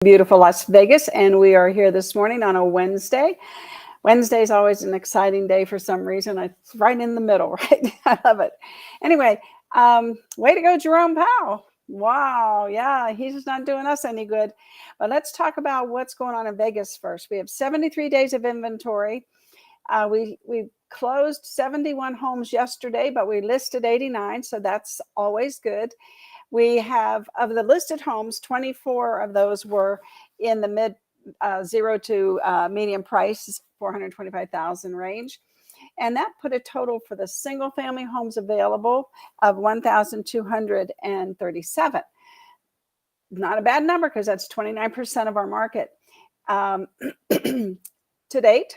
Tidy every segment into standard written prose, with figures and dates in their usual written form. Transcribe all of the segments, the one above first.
Beautiful Las Vegas, and we are here this morning on a Wednesday. Wednesday is always an exciting day for some reason. It's right in the middle, right? I love it. Anyway, way to go, Jerome Powell. Wow, yeah, he's not doing us any good. But let's talk about what's going on in Vegas first. We have 73 days of inventory. We closed 71 homes yesterday, but we listed 89, so that's always good. We have, of the listed homes, 24 of those were in the mid zero to medium price, 425,000 range. And that put a total for the single family homes available of 1,237. Not a bad number because that's 29% of our market. To date,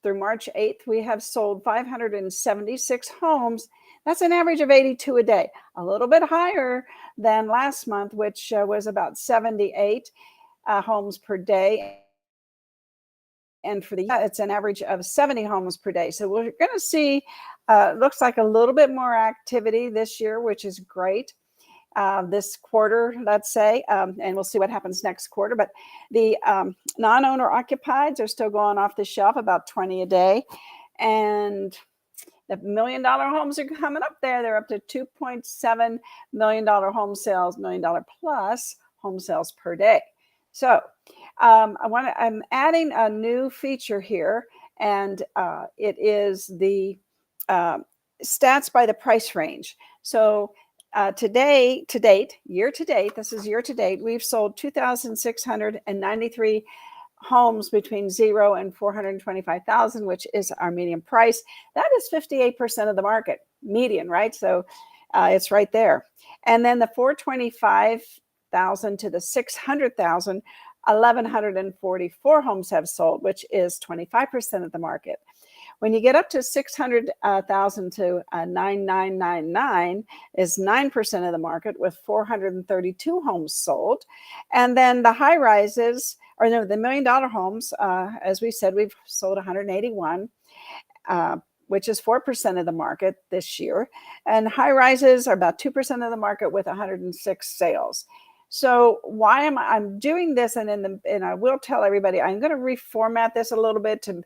through March 8th, we have sold 576 homes. That's an average of 82 a day, a little bit higher than last month, which was about 78 homes per day. And for the year, it's an average of 70 homes per day. So we're going to see, looks like a little bit more activity this year, which is great. This quarter, let's say, and we'll see what happens next quarter. But the non-owner occupieds are still going off the shelf, about 20 a day. And the $1 million homes are coming up there. They're up to $2.7 million home sales, $1 million plus home sales per day. So I'm adding a new feature here, and it is the stats by the price range. So year to date, this is year to date, we've sold 2,693 homes between 0 and 425,000, which is our median price. That is 58% of the market, median, right? So it's right there. And then the 425,000 to the 600,000, 1,144 homes have sold, which is 25% of the market. When you get up to 600,000 to 9,999 is 9% of the market with 432 homes sold. And then the high rises, or no, the $1 million homes, as we said, we've sold 181, which is 4% of the market this year. And high rises are about 2% of the market with 106 sales. So why am I'm doing this? And I will tell everybody, I'm going to reformat this a little bit to,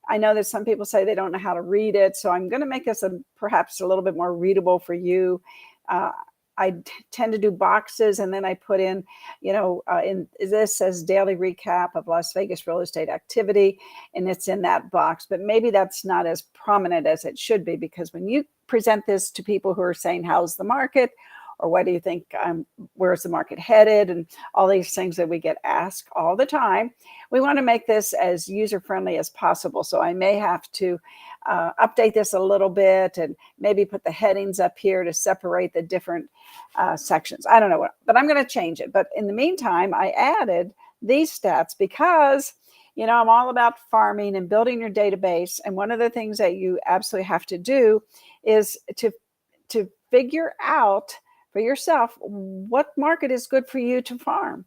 I know that some people say they don't know how to read it, so I'm going to make this perhaps a little bit more readable for you. I tend to do boxes, and then I put in, in this says daily recap of Las Vegas real estate activity, and it's in that box. But maybe that's not as prominent as it should be, because when you present this to people who are saying, how's the market? Or what do you think, where's the market headed? And all these things that we get asked all the time. We want to make this as user-friendly as possible. So I may have to update this a little bit and maybe put the headings up here to separate the different sections. I don't know what, but I'm going to change it. But in the meantime, I added these stats because, I'm all about farming and building your database. And one of the things that you absolutely have to do is to figure out for yourself what market is good for you to farm.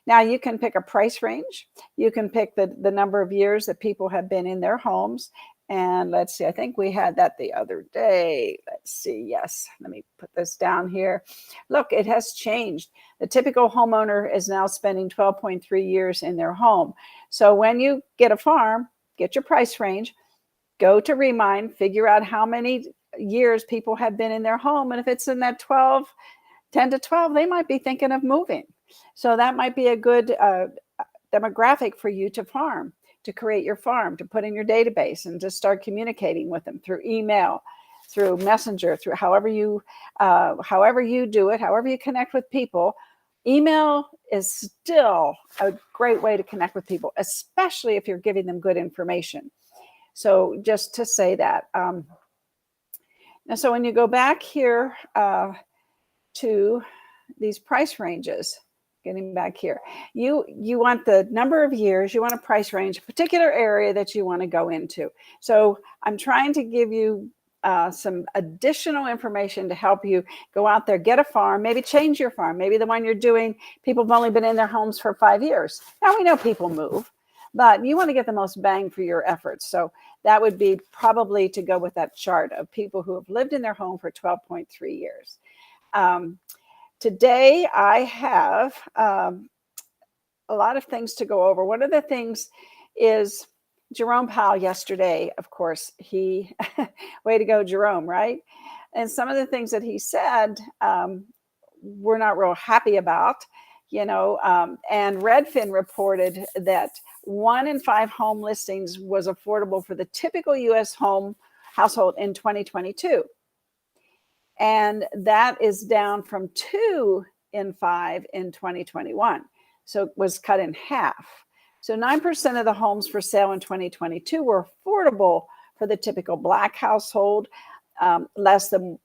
Now, you can pick a price range. You can pick the number of years that people have been in their homes. And let's see, I think we had that the other day. Let's see. Yes, let me put this down here. Look, it has changed. The typical homeowner is now spending 12.3 years in their home. So when you get a farm, get your price range, go to Remind, figure out how many years people have been in their home. And if it's in that 10 to 12, they might be thinking of moving. So that might be a good demographic for you to farm, to create your farm, to put in your database and just start communicating with them through email, through Messenger, through however you do it, however you connect with people. Email is still a great way to connect with people, especially if you're giving them good information. So just to say that. And so when you go back here to these price ranges, getting back here, you want the number of years, you want a price range, a particular area that you want to go into. So I'm trying to give you some additional information to help you go out there, get a farm, maybe change your farm. Maybe the one you're doing, people have only been in their homes for 5 years. Now we know people move, but you want to get the most bang for your efforts. So that would be probably to go with that chart of people who have lived in their home for 12.3 years. Today I have a lot of things to go over. One of the things is Jerome Powell yesterday, of course, he, way to go, Jerome, right? And some of the things that he said, we're not real happy about, and Redfin reported that 1 in 5 home listings was affordable for the typical U.S. household in 2022. And that is down from 2 in 5 in 2021. So it was cut in half. So 9% of the homes for sale in 2022 were affordable for the typical Black household, less than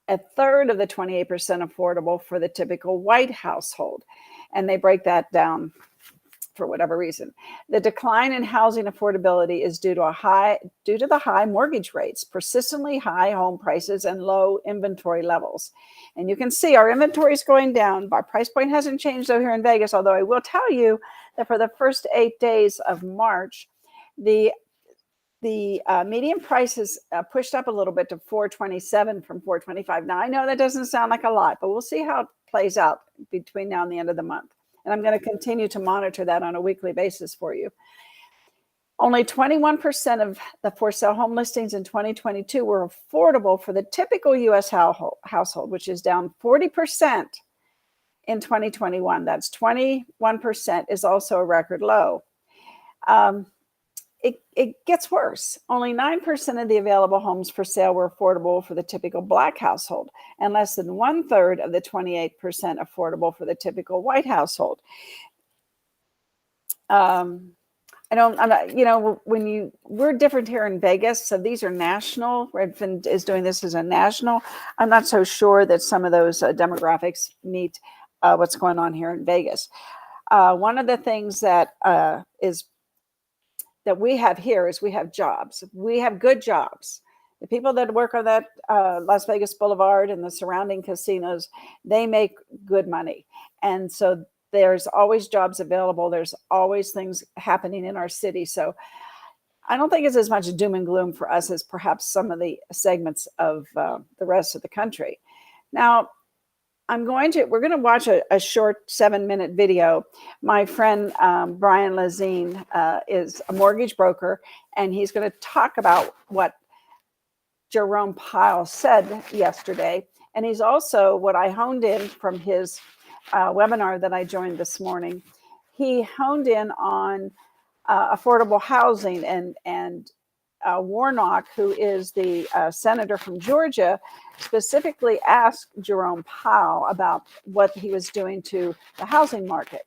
a third of the 28% affordable for the typical white household. And they break that down for whatever reason. The decline in housing affordability is due to the high mortgage rates, persistently high home prices, and low inventory levels. And you can see our inventory is going down. Our price point hasn't changed though here in Vegas, although I will tell you that for the first 8 days of March, the median price has pushed up a little bit to $427 from $425. Now, I know that doesn't sound like a lot, but we'll see how it plays out between now and the end of the month. And I'm going to continue to monitor that on a weekly basis for you. Only 21% of the for sale home listings in 2022 were affordable for the typical U.S. household, which is down 40% in 2021. That's 21% is also a record low. It gets worse. Only 9% of the available homes for sale were affordable for the typical Black household, and less than 1/3 of the 28% affordable for the typical white household. I'm not, we're different here in Vegas, so these are national. Redfin is doing this as a national. I'm not so sure that some of those demographics meet what's going on here in Vegas. One of the things that we have here is we have jobs. We have good jobs. The people that work on that Las Vegas Boulevard and the surrounding casinos, they make good money. And so there's always jobs available. There's always things happening in our city. So I don't think it's as much doom and gloom for us as perhaps some of the segments of the rest of the country. Now, we're going to watch a short 7-minute video. My friend, Byron Lazine, is a mortgage broker, and he's going to talk about what Jerome Powell said yesterday. And he's also, what I honed in from his webinar that I joined this morning, he honed in on affordable housing, and Warnock, who is the senator from Georgia, specifically asked Jerome Powell about what he was doing to the housing market.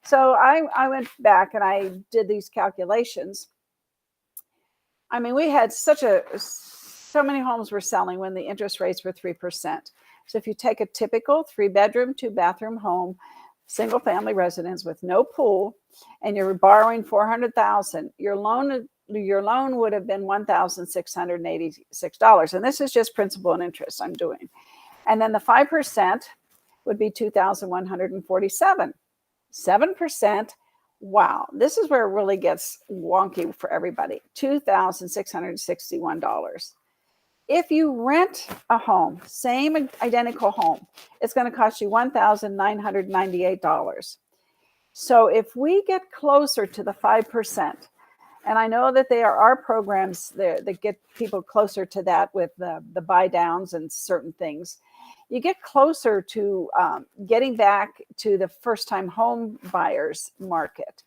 So I went back and I did these calculations. I mean, we had so many homes were selling when the interest rates were 3%. So if you take a typical 3-bedroom, 2-bathroom home, single family residence with no pool, and you're borrowing $400,000, your loan would have been $1,686. And this is just principal and interest I'm doing. And then the 5% would be $2,147. 7%, wow, this is where it really gets wonky for everybody, $2,661. If you rent a home, same identical home, it's going to cost you $1,998. So if we get closer to the 5%, and I know that there are programs that get people closer to that with the buy downs and certain things, you get closer to getting back to the first-time home buyers market,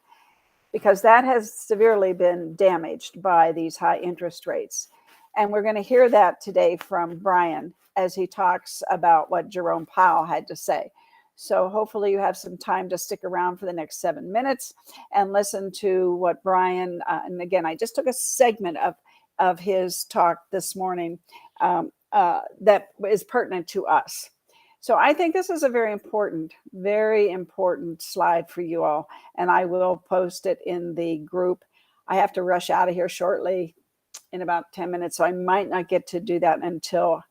because that has severely been damaged by these high interest rates. And we're going to hear that today from Brian as he talks about what Jerome Powell had to say. So hopefully you have some time to stick around for the next 7 minutes and listen to what Brian, and again, I just took a segment of his talk this morning that is pertinent to us. So I think this is a very important slide for you all, and I will post it in the group. I have to rush out of here shortly in about 10 minutes, so I might not get to do that until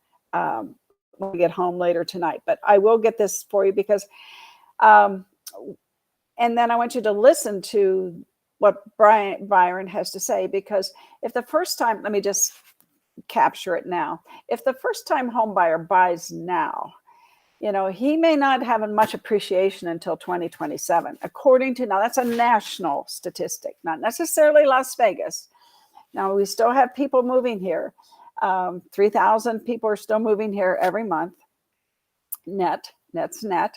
when we get home later tonight. But I will get this for you because, and then I want you to listen to what Byron has to say, because if the first time, let me just capture it now. If the first time home buyer buys now, he may not have much appreciation until 2027, according to, now that's a national statistic, not necessarily Las Vegas. Now, we still have people moving here. 3,000 people are still moving here every month. Net's net.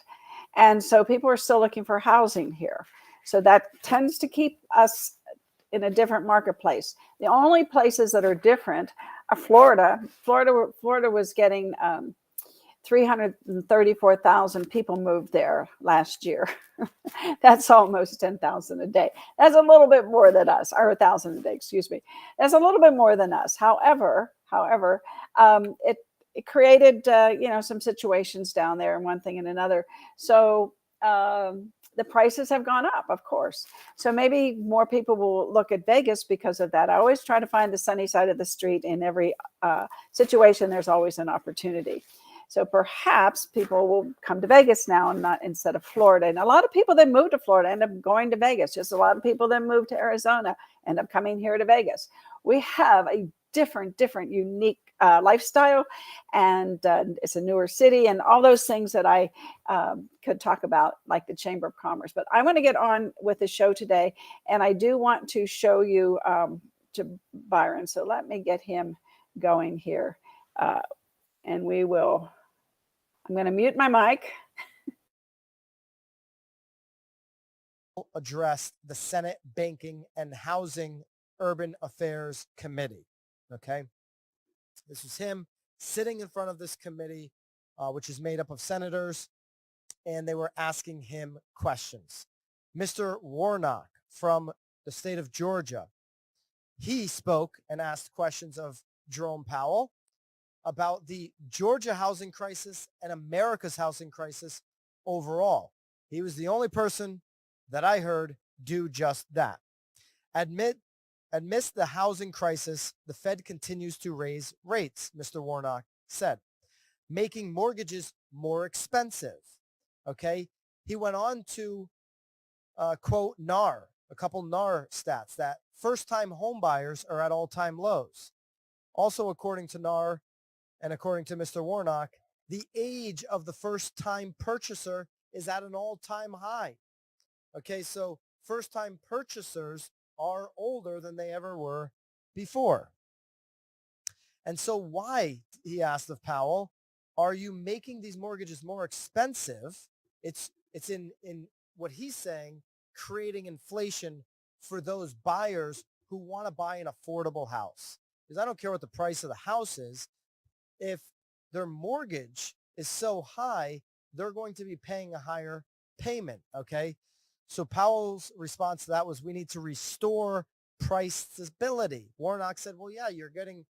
And so people are still looking for housing here. So that tends to keep us in a different marketplace. The only places that are different are Florida. Florida was getting 334,000 people moved there last year. That's almost 10,000 a day. That's a little bit more than us, or 1,000 a day, excuse me. That's a little bit more than us. However, it created some situations down there, and one thing and another. So the prices have gone up, of course. So maybe more people will look at Vegas because of that. I always try to find the sunny side of the street. In every situation, there's always an opportunity. So perhaps people will come to Vegas now and not instead of Florida. And a lot of people that move to Florida end up going to Vegas. Just a lot of people that move to Arizona end up coming here to Vegas. We have a different, unique lifestyle, and it's a newer city, and all those things that I could talk about, like the Chamber of Commerce. But I want to get on with the show today, and I do want to show you to Byron. So let me get him going here, and we will. I'm going to mute my mic. Addressed the Senate Banking and Housing Urban Affairs Committee. Okay. This was him sitting in front of this committee, which is made up of senators, and they were asking him questions. Mr. Warnock from the state of Georgia, he spoke and asked questions of Jerome Powell about the Georgia housing crisis and America's housing crisis overall. He was the only person that I heard do just that. Amidst the housing crisis, the Fed continues to raise rates, Mr. Warnock said, making mortgages more expensive. Okay. He went on to quote NAR, a couple NAR stats, that first-time home buyers are at all-time lows. Also, according to NAR, and according to Mr. Warnock, the age of the first-time purchaser is at an all-time high. Okay, so first-time purchasers are older than they ever were before. And so why, he asked of Powell, are you making these mortgages more expensive? It's in what he's saying, creating inflation for those buyers who want to buy an affordable house. Because I don't care what the price of the house is. If their mortgage is so high, they're going to be paying a higher payment, okay? So Powell's response to that was, we need to restore price stability. Warnock said, well, yeah, you're getting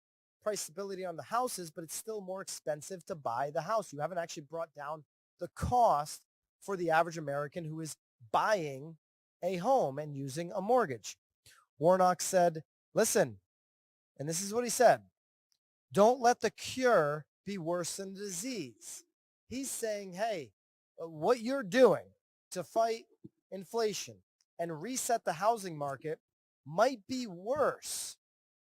price stability on the houses, but it's still more expensive to buy the house. You haven't actually brought down the cost for the average American who is buying a home and using a mortgage. Warnock said, listen, and this is what he said, don't let the cure be worse than the disease. He's saying, hey, what you're doing to fight inflation and reset the housing market might be worse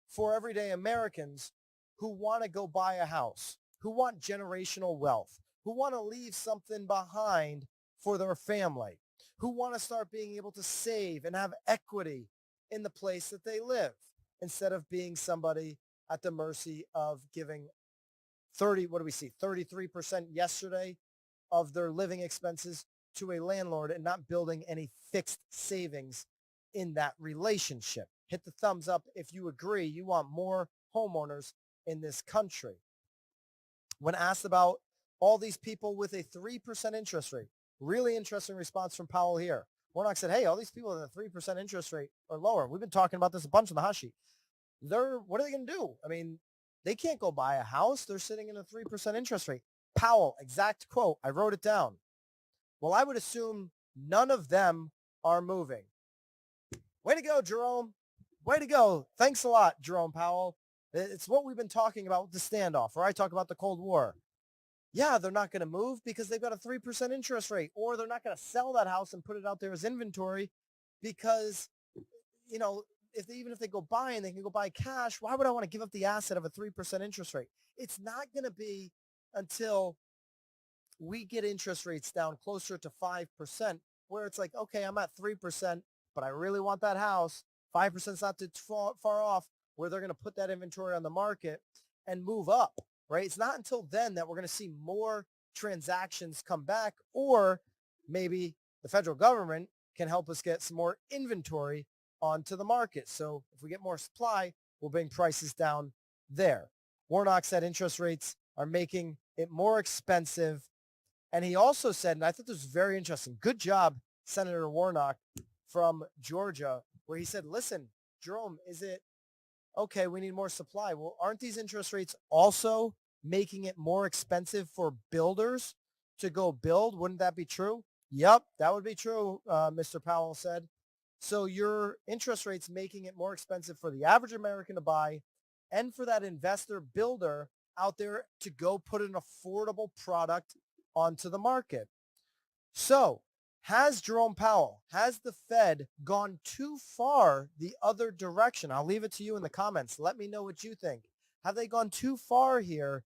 for everyday Americans who want to go buy a house, who want generational wealth, who want to leave something behind for their family, who want to start being able to save and have equity in the place that they live, instead of being somebody at the mercy of giving 33% yesterday of their living expenses to a landlord and not building any fixed savings in that relationship. Hit the thumbs up if you agree you want more homeowners in this country. When asked about all these people with a 3% interest rate, really interesting response from Powell here. Warnock said, hey, all these people with a 3% interest rate or lower, we've been talking about this a bunch on the hot sheet. What are they going to do? I mean, they can't go buy a house. They're sitting in a 3% interest rate. Powell, exact quote, I wrote it down. Well, I would assume none of them are moving. Way to go, Jerome. Way to go. Thanks a lot, Jerome Powell. It's what we've been talking about with the standoff, where I talk about the Cold War. Yeah, they're not going to move because they've got a 3% interest rate, or they're not going to sell that house and put it out there as inventory because, even if they go buy and they can go buy cash, why would I want to give up the asset of a 3% interest rate? It's not going to be until we get interest rates down closer to 5%, where it's like, okay, I'm at 3%, but I really want that house. 5% is not too far off, where they're going to put that inventory on the market and move up, right? It's not until then that we're going to see more transactions come back, or maybe the federal government can help us get some more inventory onto the market. So if we get more supply, we'll bring prices down there. Warnock said interest rates are making it more expensive. And he also said, and I thought this was very interesting, good job, Senator Warnock from Georgia, where he said, listen, Jerome, is it okay, we need more supply? Well, aren't these interest rates also making it more expensive for builders to go build? Wouldn't that be true? Yep, that would be true, Mr. Powell said. So your interest rates making it more expensive for the average American to buy and for that investor builder out there to go put an affordable product onto the market. So has Jerome Powell, has the Fed gone too far the other direction? I'll leave it to you in the comments. Let me know what you think. Have they gone too far here?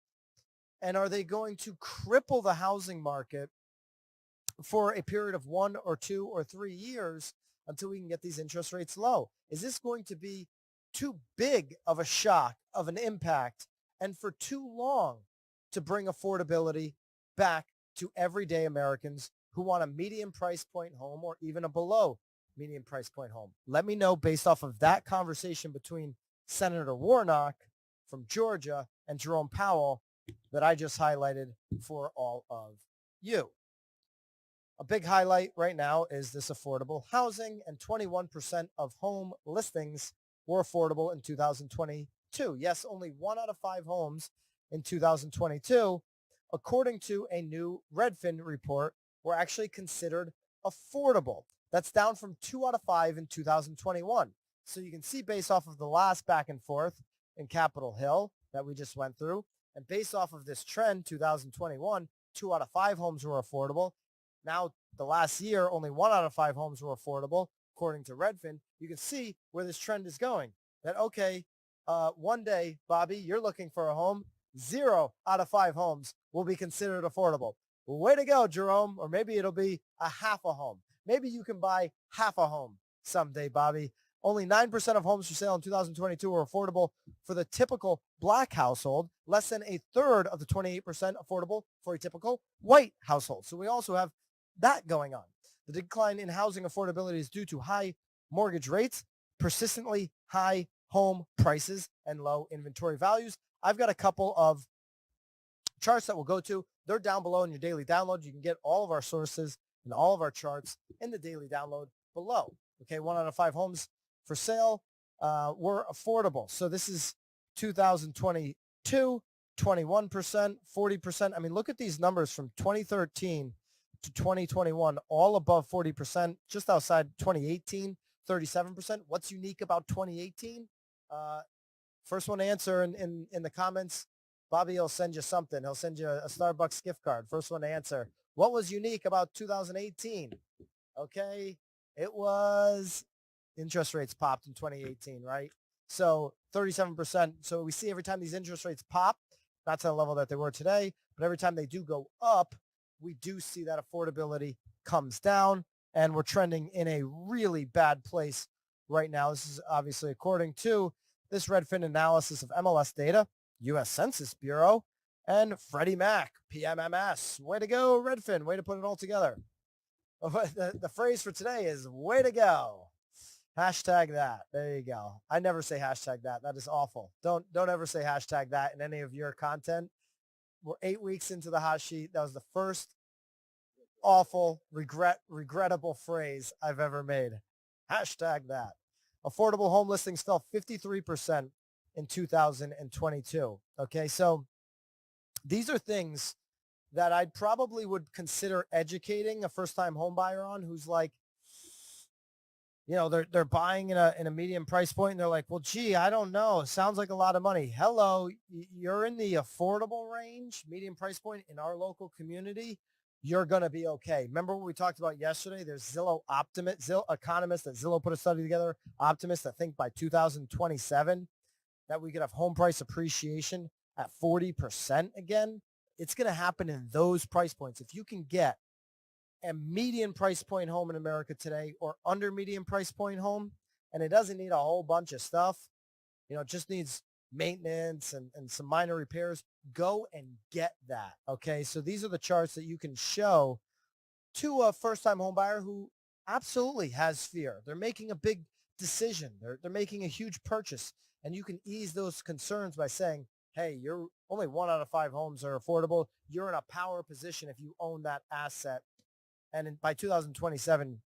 And are they going to cripple the housing market for a period of 1 or 2 or 3 years until we can get these interest rates low? Is this going to be too big of a shock, of an impact, and for too long to bring affordability back to everyday Americans who want a medium price point home or even a below medium price point home? Let me know based off of that conversation between Senator Warnock from Georgia and Jerome Powell that I just highlighted for all of you. A big highlight right now is this affordable housing, and 21% of home listings were affordable in 2022. Yes, only 1 out of 5 homes in 2022, according to a new Redfin report, were actually considered affordable. That's down from 2 out of 5 in 2021. So you can see based off of the last back and forth in Capitol Hill that we just went through, and based off of this trend, 2021, 2 out of 5 homes were affordable. Now, the last year, only 1 out of 5 homes were affordable, according to Redfin. You can see where this trend is going. That, okay, one day, Bobby, you're looking for a home. 0 out of 5 homes will be considered affordable. Way to go, Jerome. Or maybe it'll be a half a home. Maybe you can buy half a home someday, Bobby. Only 9% of homes for sale in 2022 were affordable for the typical black household, less than a third of the 28% affordable for a typical white household. So we also have that going on. The decline in housing affordability is due to high mortgage rates, persistently high home prices, and low inventory values. I've got a couple of charts that we'll go to. They're down below in your daily download. You can get all of our sources and all of our charts in the daily download below. Okay, 1 out of 5 homes for sale were affordable. So this is 2022, 21%, 40%. I mean, look at these numbers from 2013 to 2021, all above 40%, just outside 2018, 37%. What's unique about 2018? First one to answer in the comments, Bobby will send you something. He'll send you a Starbucks gift card. First one to answer. What was unique about 2018? Okay, it was interest rates popped in 2018, right? So 37%. So we see every time these interest rates pop, not to the level that they were today, but every time they do go up, we do see that affordability comes down, and we're trending in a really bad place right now. This is obviously according to this Redfin analysis of MLS data, U.S. Census Bureau, and Freddie Mac, PMMS. Way to go, Redfin. Way to put it all together. The phrase for today is way to go. Hashtag that. There you go. I never say hashtag that. That is awful. Don't ever say hashtag that in any of your content. We're 8 weeks into the hot sheet. That was the first awful, regrettable phrase I've ever made. Hashtag that. Affordable home listings fell 53% in 2022. Okay, so these are things that I probably would consider educating a first-time home buyer on, who's like, you know, they're buying in a medium price point, and they're like, well, gee, I don't know. It sounds like a lot of money. Hello, you're in the affordable range, medium price point in our local community. You're going to be okay. Remember what we talked about yesterday? There's Zillow economists that Zillow put a study together, optimists that think by 2027 that we could have home price appreciation at 40% again. it's going to happen in those price points. If you can get a median price point home in America today or under median price point home, and it doesn't need a whole bunch of stuff, it just needs maintenance and some minor repairs, go and get that. Okay. So these are the charts that you can show to a first-time home buyer who absolutely has fear. They're making a big decision. They're making a huge purchase, and you can ease those concerns by saying, hey, you're only 1 out of 5 homes are affordable. You're in a power position if you own that asset. And by 2027,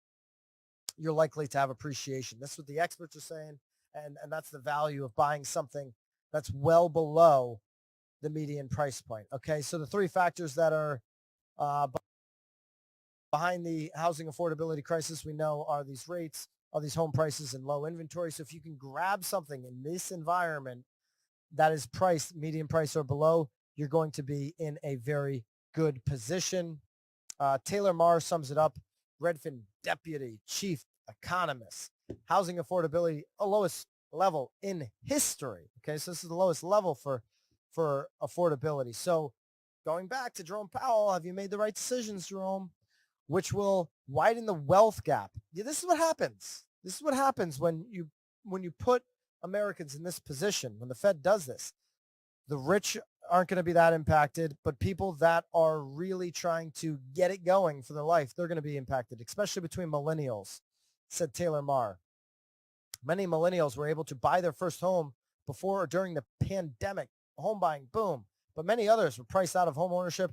you're likely to have appreciation. That's what the experts are saying. And that's the value of buying something that's well below the median price point. Okay. So the 3 factors that are behind the housing affordability crisis, we know, are these rates, are these home prices, and low inventory. So if you can grab something in this environment that is priced median price or below, you're going to be in a very good position. Taylor Marr sums it up. Redfin Deputy Chief Economist. Housing affordability, the lowest level in history. Okay, so this is the lowest level for affordability. So going back to Jerome Powell, have you made the right decisions, Jerome? Which will widen the wealth gap. Yeah, this is what happens. This is what happens when you put Americans in this position, when the Fed does this. The rich aren't going to be that impacted, but people that are really trying to get it going for their life, they're going to be impacted, especially between millennials, said Taylor Marr. Many millennials were able to buy their first home before or during the pandemic. Home buying, boom. But many others were priced out of home ownership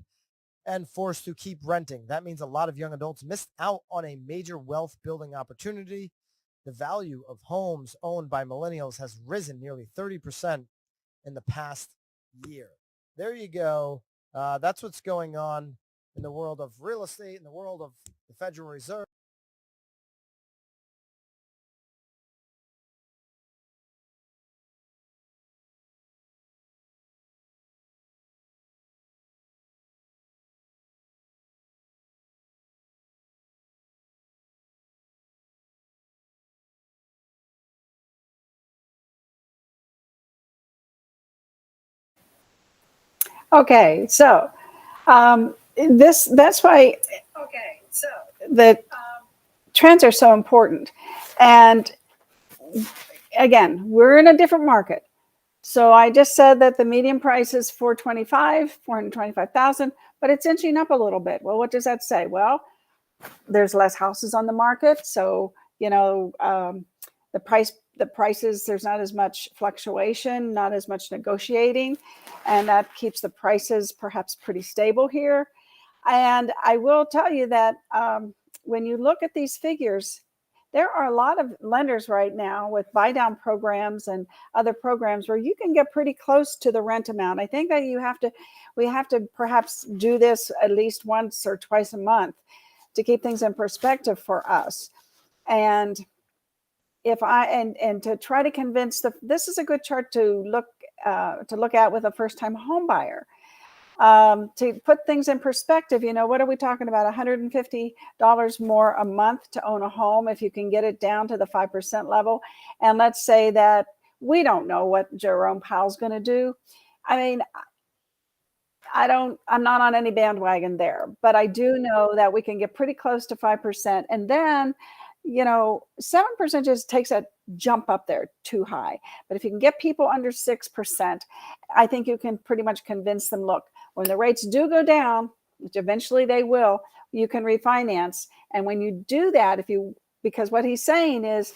and forced to keep renting. That means a lot of young adults missed out on a major wealth building opportunity. The value of homes owned by millennials has risen nearly 30% in the past year. There you go. That's what's going on in the world of real estate, in the world of the Federal Reserve. Okay, so that's why the trends are so important. And again, we're in a different market. So I just said that the median price is 425,000, but it's inching up a little bit. Well, what does that say? Well, there's less houses on the market, so the prices, there's not as much fluctuation, not as much negotiating, and that keeps the prices perhaps pretty stable here. And I will tell you that when you look at these figures, there are a lot of lenders right now with buy down programs and other programs where you can get pretty close to the rent amount. I think that we have to perhaps do this at least once or twice a month to keep things in perspective for us. And to try to convince this is a good chart to look at with a first-time home buyer. To put things in perspective, what are we talking about? $150 more a month to own a home if you can get it down to the 5% level. And let's say that we don't know what Jerome Powell's going to do. I mean, I'm not on any bandwagon there, but I do know that we can get pretty close to 5%. And then, 7% just takes a jump up there too high. But if you can get people under 6%, I think you can pretty much convince them, look, when the rates do go down, which eventually they will, you can refinance. And when you do that, because what he's saying is,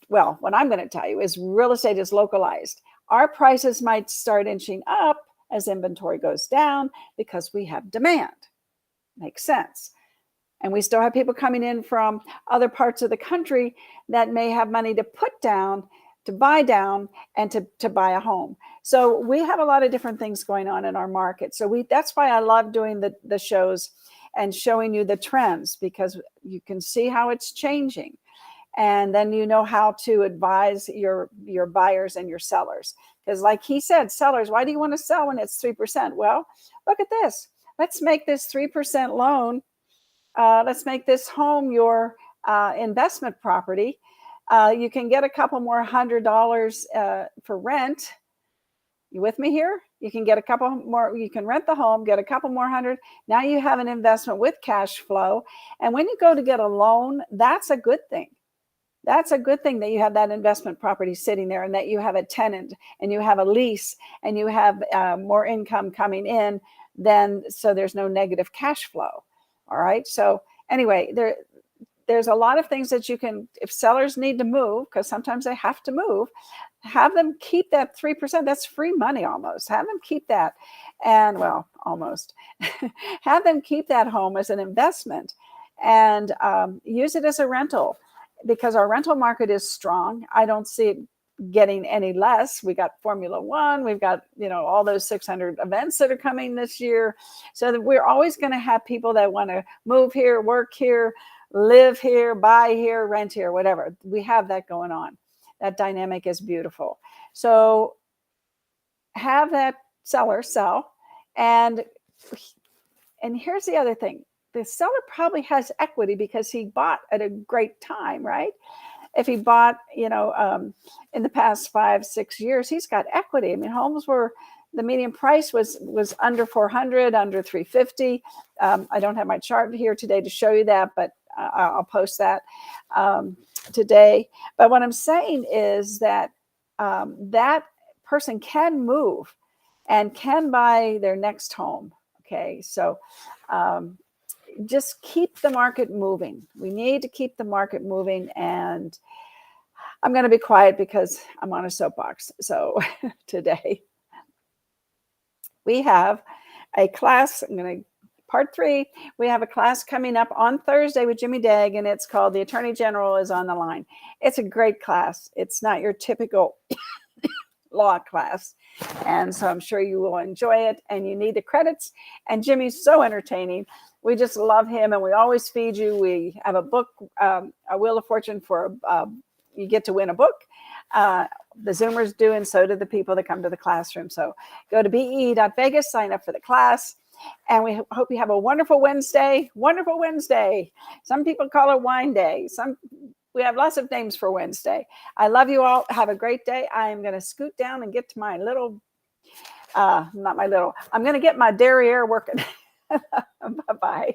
what I'm going to tell you is real estate is localized. Our prices might start inching up as inventory goes down because we have demand. Makes sense. And we still have people coming in from other parts of the country that may have money to put down, to buy down, and to buy a home. So we have a lot of different things going on in our market. So that's why I love doing the shows and showing you the trends, because you can see how it's changing. And then you know how to advise your buyers and your sellers. Because like he said, sellers, why do you want to sell when it's 3%? Well, look at this. Let's make this 3% loan. Let's make this home your investment property. You can get a couple more $100 for rent. You with me here? You can get a couple more, you can rent the home, get a couple more hundred. Now you have an investment with cash flow. And when you go to get a loan, that's a good thing. That's a good thing that you have that investment property sitting there and that you have a tenant and you have a lease and you have more income coming in so there's no negative cash flow. All right. So anyway, there's a lot of things that you can, if sellers need to move, because sometimes they have to move, have them keep that 3%. That's free money almost. Have them keep that. And well, almost. Have them keep that home as an investment and use it as a rental, because our rental market is strong. I don't see it getting any less. We got Formula One. We've got, all those 600 events that are coming this year. So that we're always going to have people that want to move here, work here, live here, buy here, rent here, whatever. We have that going on. That dynamic is beautiful. So have that seller sell. And here's the other thing. The seller probably has equity because he bought at a great time, right? If he bought, in the past 5-6 years, he's got equity. I mean, homes the median price was under 400, under 350. I don't have my chart here today to show you that, but I'll post that today. But what I'm saying is that that person can move and can buy their next home. Okay, so just keep the market moving. We need to keep the market moving. And I'm going to be quiet because I'm on a soapbox. So today we have a class. Part 3. We have a class coming up on Thursday with Jimmy Dagg, and it's called The Attorney General is on the Line. It's a great class. It's not your typical law class. And so I'm sure you will enjoy it, and you need the credits. And Jimmy's so entertaining. We just love him, and we always feed you. We have a book, a Wheel of Fortune you get to win a book. The Zoomers do, and so do the people that come to the classroom. So go to be.vegas, sign up for the class. And we hope you have a wonderful Wednesday. Wonderful Wednesday. Some people call it wine day. We have lots of names for Wednesday. I love you all. Have a great day. I am going to scoot down and get to my I'm going to get my derriere working. Bye-bye.